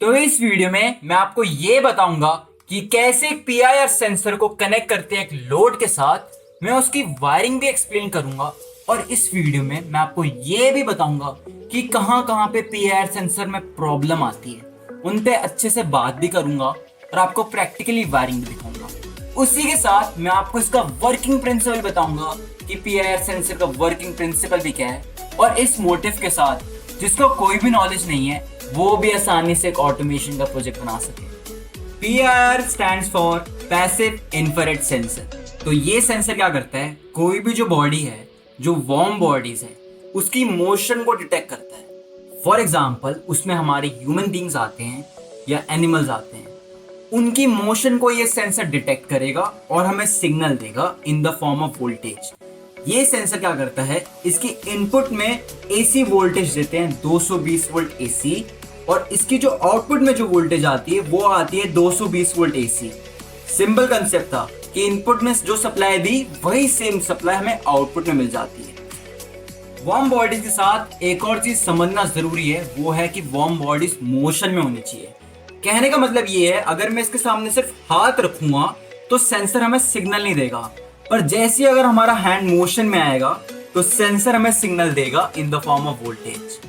तो इस वीडियो में मैं आपको ये बताऊंगा कि कैसे एक पीआईआर सेंसर को कनेक्ट करते हैं एक लोड के साथ। मैं उसकी वायरिंग भी एक्सप्लेन करूंगा और इस वीडियो में मैं आपको ये भी बताऊंगा कि कहां कहां पे पीआईआर सेंसर में प्रॉब्लम आती है। उन पे अच्छे से बात भी करूंगा और आपको प्रैक्टिकली वायरिंग भी दिखाऊंगा। उसी के साथ मैं आपको इसका वर्किंग प्रिंसिपल बताऊंगा कि पीआईआर सेंसर का वर्किंग प्रिंसिपल भी क्या है, और इस मोटिव के साथ जिसको कोई भी नॉलेज नहीं है वो भी आसानी से एक ऑटोमेशन का प्रोजेक्ट बना सके। PIR stands for passive infrared sensor. तो ये सेंसर क्या करता है, कोई भी जो बॉडी है, जो वार्म बॉडीज है, उसकी मोशन को डिटेक्ट करता है। फॉर एग्जाम्पल उसमें हमारे ह्यूमन बींग्स आते हैं या एनिमल्स आते हैं, उनकी मोशन को ये सेंसर डिटेक्ट करेगा और हमें सिग्नल देगा in the form of voltage. ये सेंसर क्या करता है, इसकी इनपुट में एसी वोल्टेज देते हैं 220 वोल्ट एसी, और इसकी जो आउटपुट में जो वोल्टेज आती है वो आती है 220 वोल्ट एसी। सिंपल कंसेप्ट था कि इनपुट में जो सप्लाई दी वही सेम सप्लाई हमें आउटपुट में मिल जाती है। वार्म बॉडीज के साथ एक और चीज समझना जरूरी है, वो है कि वार्म बॉडीज मोशन में होनी चाहिए। कहने का मतलब ये है, अगर मैं इसके सामने सिर्फ हाथ रखूंगा तो सेंसर हमें सिग्नल नहीं देगा, पर जैसे अगर हमारा हैंड मोशन में आएगा तो सेंसर हमें सिग्नल देगा in the form of voltage.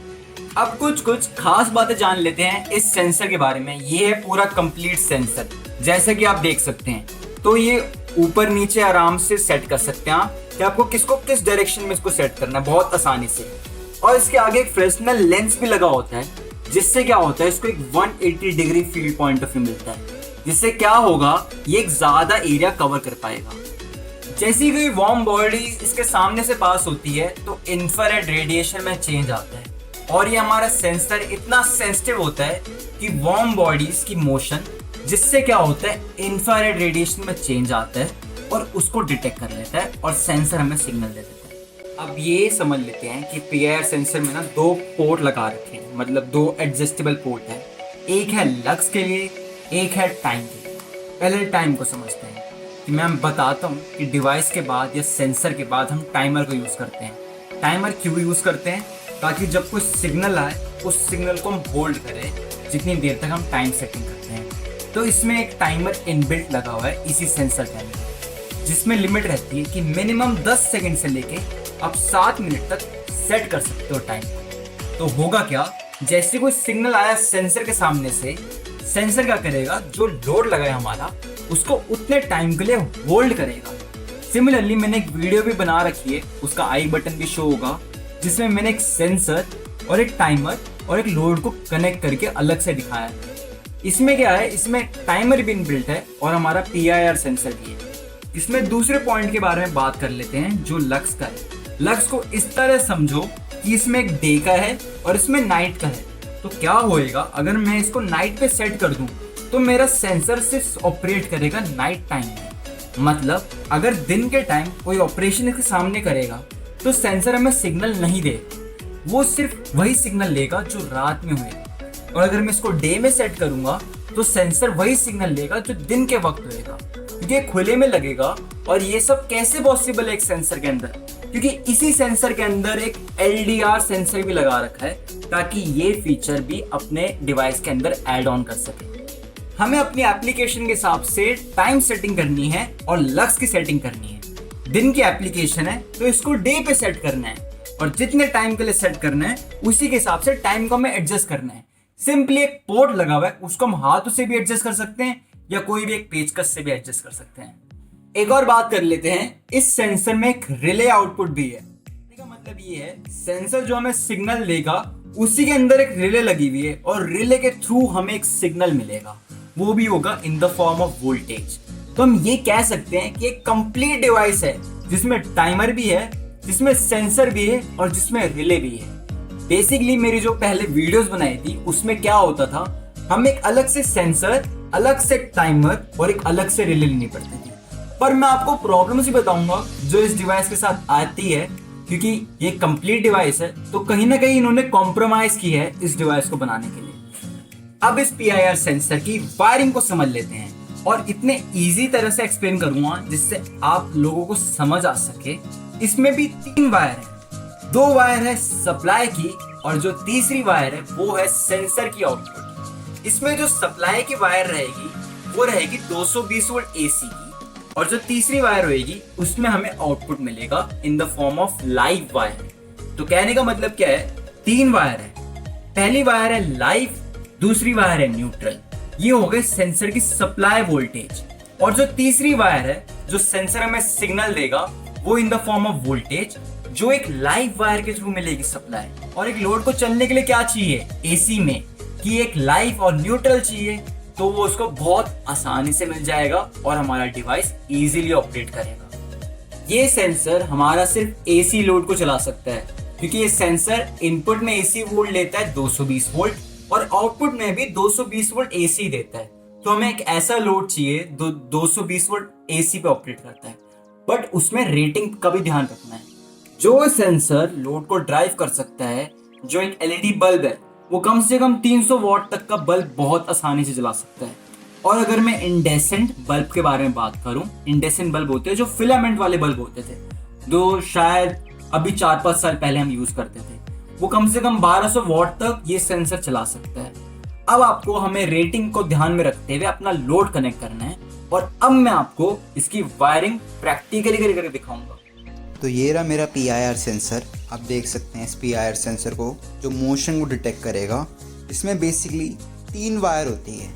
अब कुछ खास बातें जान लेते हैं इस सेंसर के बारे में। ये है पूरा कंप्लीट सेंसर, जैसे कि आप देख सकते हैं। तो ये ऊपर नीचे आराम से सेट कर सकते हैं आप कि आपको किसको किस डायरेक्शन में इसको सेट करना है, बहुत आसानी से। और इसके आगे एक फ्रेस्नेल लेंस भी लगा होता है, जिससे क्या होता है, इसको एक 180 degree field point of view मिलता है, जिससे क्या होगा, ये एक ज्यादा एरिया कवर कर पाएगा। जैसे ही कोई वार्म बॉडी इसके सामने से पास होती है तो इंफ्रारेड रेडिएशन में चेंज आता है, और ये हमारा सेंसर इतना सेंसिटिव होता है कि वार्म बॉडीज की मोशन, जिससे क्या होता है, इंफ्रारेड रेडिएशन में चेंज आता है और उसको डिटेक्ट कर लेता है और सेंसर हमें सिग्नल दे देता है। अब ये समझ लेते हैं कि पीआईआर सेंसर में ना दो पोर्ट लगा रखे हैं, मतलब दो एडजस्टेबल पोर्ट है। एक है लक्स के लिए, एक है टाइम के लिए। पहले टाइम को समझते हैं कि मैं बताता हूँ कि डिवाइस के बाद या सेंसर के बाद हम टाइमर को यूज़ करते हैं। टाइमर क्यों यूज़ करते हैं, ताकि जब कोई सिग्नल आए उस सिग्नल को हम होल्ड करें जितनी देर तक हम टाइम सेटिंग करते हैं। तो इसमें एक टाइमर इनबिल्ट लगा हुआ है इसी सेंसर के अंदर, जिसमें लिमिट रहती है कि मिनिमम 10 सेकंड से लेके आप 7 मिनट तक सेट कर सकते हो टाइम। तो होगा क्या, जैसे कोई सिग्नल आया सेंसर के सामने से, सेंसर क्या करेगा, जो लोड लगाया हमारा उसको उतने टाइम के लिए होल्ड करेगा। सिमिलरली मैंने एक वीडियो भी बना रखी है, उसका आई बटन भी शो होगा, जिसमें मैंने एक सेंसर और एक टाइमर और एक लोड को कनेक्ट करके अलग से दिखाया है। इसमें क्या है, इसमें टाइमर भी इनबिल्ट है और हमारा पीआईआर सेंसर भी है। इसमें दूसरे पॉइंट के बारे में बात कर लेते हैं, जो लक्स का है। लक्स को इस तरह समझो कि इसमें एक डे का है और इसमें नाइट का है। तो क्या होएगा, अगर मैं इसको नाइट पे सेट कर दूं तो मेरा सेंसर सिर्फ ऑपरेट करेगा नाइट टाइम में। मतलब अगर दिन के टाइम कोई ऑपरेशन इसके सामने करेगा तो सेंसर हमें सिग्नल नहीं देगा, वो सिर्फ वही सिग्नल लेगा जो रात में हुएगा। और अगर मैं इसको डे में सेट करूंगा तो सेंसर वही सिग्नल लेगा जो दिन के वक्त होएगा, क्योंकि ये खुले में लगेगा। और ये सब कैसे पॉसिबल है एक सेंसर के अंदर, क्योंकि इसी सेंसर के अंदर एक LDR सेंसर भी लगा रखा है, ताकि ये फीचर भी अपने डिवाइस के अंदर ऐड ऑन कर सके। हमें अपनी एप्लीकेशन के हिसाब से टाइम सेटिंग करनी है और लक्स की सेटिंग करनी है। दिन की एप्लीकेशन है तो इसको डे पे सेट करना है, और जितने टाइम के लिए सेट करना है उसी के हिसाब से टाइम को हमें एडजस्ट करना है। सिंपली एक पोर्ट लगा हुआ है, उसको हम हाथों से भी एडजस्ट कर सकते हैं या कोई भी एक पेचकस से भी एडजस्ट कर सकते हैं। एक और बात कर लेते हैं, इस सेंसर में एक रिले आउटपुट भी है। इसका मतलब ये है, सेंसर जो हमें सिग्नल देगा उसी के अंदर एक रिले लगी हुई है, और रिले के थ्रू हमें एक सिग्नल मिलेगा, वो भी होगा in the form of voltage. तो हम ये कह सकते हैं कि एक कंप्लीट डिवाइस है, जिसमें टाइमर भी है, जिसमें सेंसर भी है और जिसमें रिले भी है। बेसिकली मेरी जो पहले वीडियोस बनाई थी उसमें क्या होता था, हम एक अलग से सेंसर, अलग से टाइमर और एक अलग से रिले लेनी पड़ती थी। पर मैं आपको प्रॉब्लम्स ही बताऊंगा जो इस डिवाइस के साथ आती है, क्योंकि ये कंप्लीट डिवाइस है तो कहीं ना कहीं इन्होंने कॉम्प्रोमाइज की है इस डिवाइस को बनाने के लिए। अब इस पीआईआर सेंसर की वायरिंग को समझ लेते हैं, और इतने इजी तरह से एक्सप्लेन करूंगा जिससे आप लोगों को समझ आ सके। इसमें भी 3 वायर है, 2 वायर है सप्लाई की, और जो तीसरी वायर है वो है सेंसर की आउटपुट। इसमें जो सप्लाई की वायर रहेगी वो रहेगी 220 वोल्ट एसी की, और जो तीसरी वायर होगी उसमें हमें आउटपुट मिलेगा in the form of live wire. तो कहने का मतलब क्या है, 3 वायर है, पहली वायर है लाइव, दूसरी वायर है न्यूट्रल, ये हो गए सेंसर की सप्लाई वोल्टेज, और जो तीसरी वायर है जो सेंसर हमें सिग्नल देगा वो in the form of voltage, जो एक लाइव वायर के थ्रू मिलेगी सप्लाई। और एक लोड को चलने के लिए क्या चाहिए एसी में, कि एक लाइव और न्यूट्रल चाहिए, तो वो उसको बहुत आसानी से मिल जाएगा और हमारा डिवाइस इजीली ऑपरेट करेगा। ये सेंसर हमारा सिर्फ एसी लोड को चला सकता है, क्योंकि ये सेंसर इनपुट में एसी वोल्ट लेता है 220 वोल्ट और आउटपुट में भी 220 वोल्ट एसी देता है। तो हमें एक ऐसा लोड चाहिए 220 वोल्ट एसी पे ऑपरेट करता है, बट उसमें रेटिंग का भी ध्यान रखना है। जो सेंसर लोड को ड्राइव कर सकता है, जो एक एलईडी बल्ब है, वो कम से कम 300 वॉट तक का बल्ब बहुत आसानी से जला सकता है। और अगर मैं इंडेसेंट बल्ब के बारे में बात करूं, इंडेसेंट बल्ब होते हैं जो फिलामेंट वाले बल्ब होते थे, जो शायद अभी 4-5 साल पहले हम यूज करते थे, वो कम से कम 1200 वॉट तक ये सेंसर चला सकता है। अब आपको हमें रेटिंग को ध्यान में रखते हुए अपना लोड कनेक्ट करना है, और अब मैं आपको इसकी वायरिंग प्रैक्टिकली करके दिखाऊंगा। तो ये रहा मेरा PIR सेंसर। आप देख सकते हैं इस PIR सेंसर को, जो मोशन को डिटेक्ट करेगा। इसमें बेसिकली 3 वायर होती है।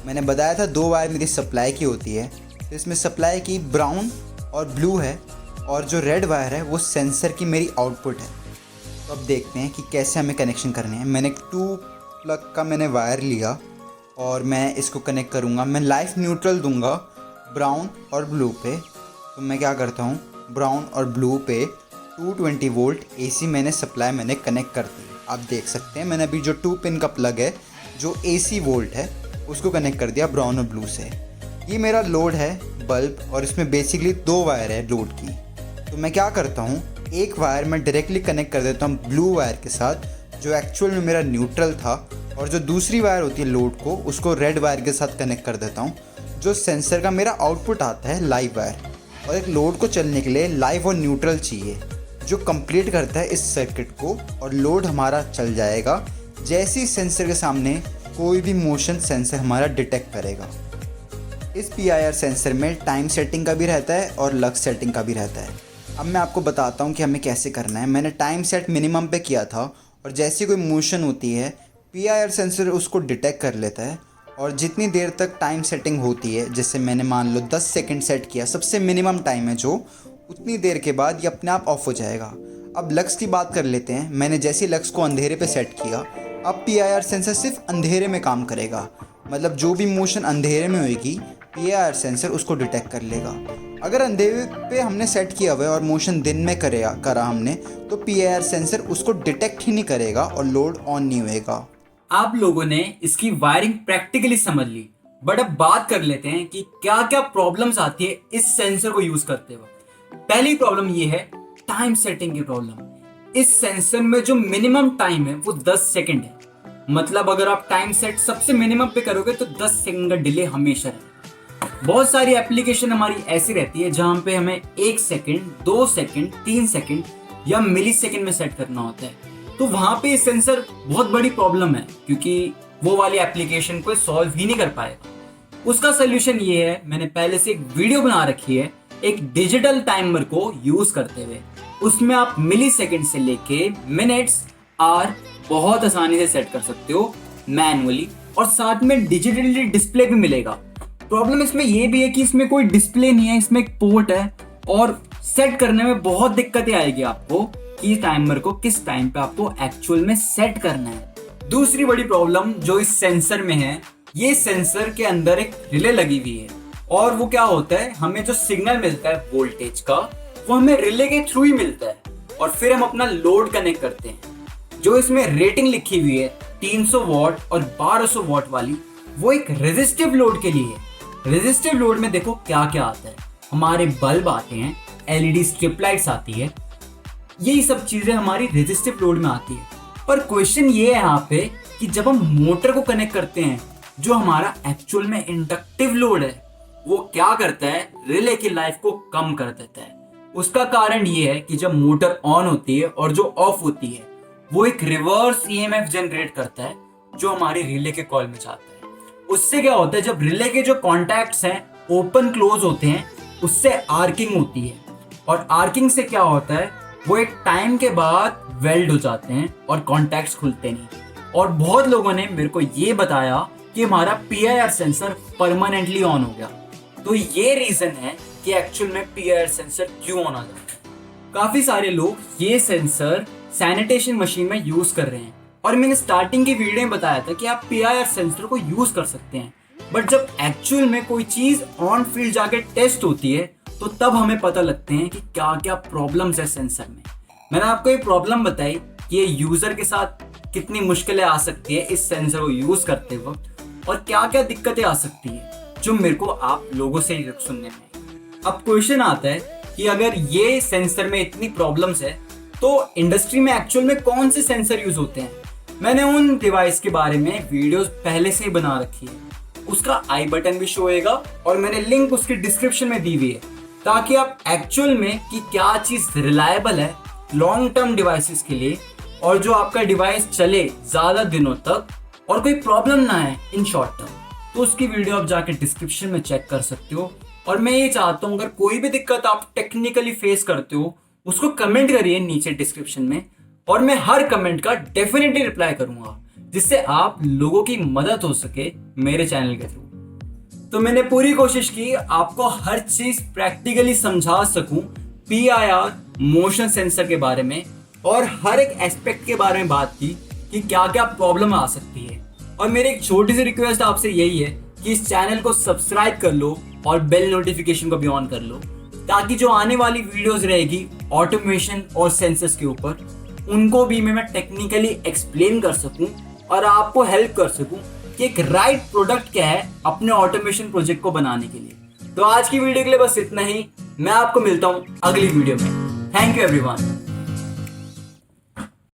मैंने बताया था 2 वायर मेरी सप्लाई की होती है, तो इसमें सप्लाई की ब्राउन और ब्लू है, और जो रेड वायर है वो सेंसर की मेरी आउटपुट है। तो अब देखते हैं कि कैसे हमें कनेक्शन करने हैं। मैंने 2 प्लग का मैंने वायर लिया और मैं इसको कनेक्ट करूँगा। मैं लाइव न्यूट्रल दूंगा ब्राउन और ब्लू पे। तो मैं क्या करता हूँ, ब्राउन और ब्लू पे 220 वोल्ट एसी मैंने कनेक्ट कर दी। आप देख सकते हैं मैंने अभी जो 2 पिन का प्लग है जो एसी वोल्ट है उसको कनेक्ट कर दिया ब्राउन और ब्लू से। ये मेरा लोड है बल्ब, और इसमें बेसिकली 2 वायर है लोड की। तो मैं क्या करता हूँ, एक वायर मैं डायरेक्टली कनेक्ट कर देता हूँ ब्लू वायर के साथ, जो एक्चुअल में मेरा न्यूट्रल था, और जो दूसरी वायर होती है लोड को, उसको रेड वायर के साथ कनेक्ट कर देता हूँ, जो सेंसर का मेरा आउटपुट आता है लाइव वायर। और एक लोड को चलने के लिए लाइव और न्यूट्रल चाहिए, जो कंप्लीट करता है इस सर्किट को, और लोड हमारा चल जाएगा जैसे ही सेंसर के सामने कोई भी मोशन सेंसर हमारा डिटेक्ट करेगा। इस PIR सेंसर में टाइम सेटिंग का भी रहता है और लक्स सेटिंग का भी रहता है। अब मैं आपको बताता हूँ कि हमें कैसे करना है। मैंने टाइम सेट मिनिमम पे किया था, और जैसे कोई मोशन होती है PIR सेंसर उसको डिटेक्ट कर लेता है, और जितनी देर तक टाइम सेटिंग होती है, जैसे मैंने मान लो 10 सेकंड सेट किया, सबसे मिनिमम टाइम है जो, उतनी देर के बाद ये अपने आप ऑफ हो जाएगा। अब लक्स की बात कर लेते हैं। मैंने जैसे ही लक्स को अंधेरे पे सेट किया, अब PIR सेंसर सिर्फ अंधेरे में काम करेगा। मतलब जो भी मोशन अंधेरे में होगी PIR सेंसर उसको डिटेक्ट कर लेगा। अगर अंधेरे पे हमने सेट किया हुआ है और मोशन दिन में करा हमने, तो PIR सेंसर उसको डिटेक्ट ही नहीं करेगा और लोड ऑन नहीं होएगा। आप लोगों ने इसकी वायरिंग प्रैक्टिकली समझ ली, बट अब बात कर लेते हैं कि क्या क्या प्रॉब्लम्स आती है इस सेंसर को यूज करते वक्त। पहली प्रॉब्लम ये है टाइम सेटिंग की प्रॉब्लम। इस सेंसर में जो मिनिमम टाइम है वो 10 सेकंड है। मतलब अगर आप टाइम सेट सबसे मिनिमम पे करोगे तो 10 सेकंड का डिले हमेशा है। बहुत सारी एप्लीकेशन हमारी ऐसी रहती है जहां पे हमें 1 सेकंड, 2 सेकंड, 3 सेकंड या मिली सेकंड में सेट करना होता है। तो वहां पे ये सेंसर बहुत बड़ी प्रॉब्लम है, क्योंकि वो वाली एप्लीकेशन को सॉल्व ही नहीं कर पाएगा। उसका सोल्यूशन ये है, मैंने पहले से एक वीडियो बना रखी है एक डिजिटल टाइमर को यूज करते हुए। उसमें आप मिली सेकेंड से लेके मिनट्स, आवर बहुत आसानी से सेट कर सकते हो मैनुअली, और साथ में डिजिटली डिस्प्ले भी मिलेगा। प्रॉब्लम इसमें ये भी है कि इसमें कोई डिस्प्ले नहीं है, इसमें एक पोर्ट है, और सेट करने में बहुत दिक्कतें आएगी आपको कि टाइमर को किस टाइम पे आपको एक्चुअल में सेट करना है। दूसरी बड़ी प्रॉब्लम जो इस सेंसर में है, ये सेंसर के अंदर एक रिले लगी हुई है, और वो क्या होता है, हमें जो सिग्नल मिलता है वोल्टेज का वो हमें रिले के थ्रू ही मिलता है, और फिर हम अपना लोड कनेक्ट करते हैं। जो इसमें रेटिंग लिखी हुई है 300 वॉट और 1200 वॉट वाली, वो एक रेजिस्टिव लोड के लिए है। रेजिस्टिव लोड में देखो क्या क्या आता है, हमारे बल्ब आते हैं, एलईडी स्ट्रिप लाइट्स आती है, यही सब चीजें हमारी रेजिस्टिव लोड में आती है। पर क्वेश्चन ये है यहाँ पे कि जब हम मोटर को कनेक्ट करते हैं, जो हमारा एक्चुअल में इंडक्टिव लोड है, वो क्या करता है, रिले की लाइफ को कम कर देता है। उसका कारण ये है कि जब मोटर ऑन होती है और जो ऑफ होती है, वो एक रिवर्स ईएमएफ जनरेट करता है, जो हमारे रिले के कॉइल में जाते हैं। उससे क्या होता है, जब रिले के जो कॉन्टैक्ट्स हैं ओपन क्लोज होते हैं, उससे आर्किंग होती है, और आर्किंग से क्या होता है, वो एक टाइम के बाद वेल्ड हो जाते हैं और कॉन्टैक्ट्स खुलते नहीं। और बहुत लोगों ने मेरे को ये बताया कि हमारा PIR सेंसर परमानेंटली ऑन हो गया। तो ये रीजन है कि एक्चुअल में PIR सेंसर क्यों ऑन आ जाता है। काफी सारे लोग ये सेंसर सैनिटेशन मशीन में यूज कर रहे हैं, और मैंने स्टार्टिंग की वीडियो में बताया था कि आप PIR सेंसर को यूज कर सकते हैं, बट जब एक्चुअल में कोई चीज ऑन फील्ड जाके टेस्ट होती है तो तब हमें पता लगते हैं कि क्या क्या प्रॉब्लम्स है सेंसर में। मैंने आपको ये प्रॉब्लम बताई कि ये यूजर के साथ कितनी मुश्किलें आ सकती है इस सेंसर को यूज करते वक्त, और क्या क्या दिक्कतें आ सकती है जो मेरे को आप लोगों से ही सुनने में। अब क्वेश्चन आता है कि अगर ये सेंसर में इतनी प्रॉब्लम्स है तो इंडस्ट्री में एक्चुअल में कौन से सेंसर यूज होते हैं। मैंने उन डिवाइस के बारे में वीडियोस पहले से ही बना रखी है, उसका आई बटन भी शो होएगा और मैंने लिंक उसकी डिस्क्रिप्शन में दी हुई है, ताकि आप एक्चुअल में कि क्या चीज रिलायबल है लॉन्ग टर्म डिवाइसेस के लिए, और जो आपका डिवाइस चले ज्यादा दिनों तक और कोई प्रॉब्लम ना है इन शॉर्ट टर्म, तो उसकी वीडियो आप जाके डिस्क्रिप्शन में चेक कर सकते हो। और मैं ये चाहता हूँ अगर कोई भी दिक्कत आप टेक्निकली फेस करते हो उसको कमेंट करिए नीचे डिस्क्रिप्शन में, और मैं हर कमेंट का डेफिनेटली रिप्लाई करूंगा, जिससे आप लोगों की मदद हो सके मेरे चैनल के थ्रू। तो मैंने पूरी कोशिश की आपको हर चीज प्रैक्टिकली समझा सकूं PIR मोशन सेंसर के बारे में, और हर एक एस्पेक्ट के बारे में बात की कि क्या क्या प्रॉब्लम आ सकती है। और मेरी एक छोटी सी रिक्वेस्ट आपसे यही है कि इस चैनल को सब्सक्राइब कर लो और बेल नोटिफिकेशन को भी ऑन कर लो, ताकि जो आने वाली वीडियोस रहेगी ऑटोमेशन और सेंसर्स के ऊपर, उनको भी मैं टेक्निकली एक्सप्लेन कर सकूं और आपको हेल्प कर सकूं कि एक राइट प्रोडक्ट क्या है अपने ऑटोमेशन प्रोजेक्ट को बनाने के लिए। तो आज की वीडियो के लिए बस इतना ही। मैं आपको मिलता हूं अगली वीडियो में। Thank you everyone.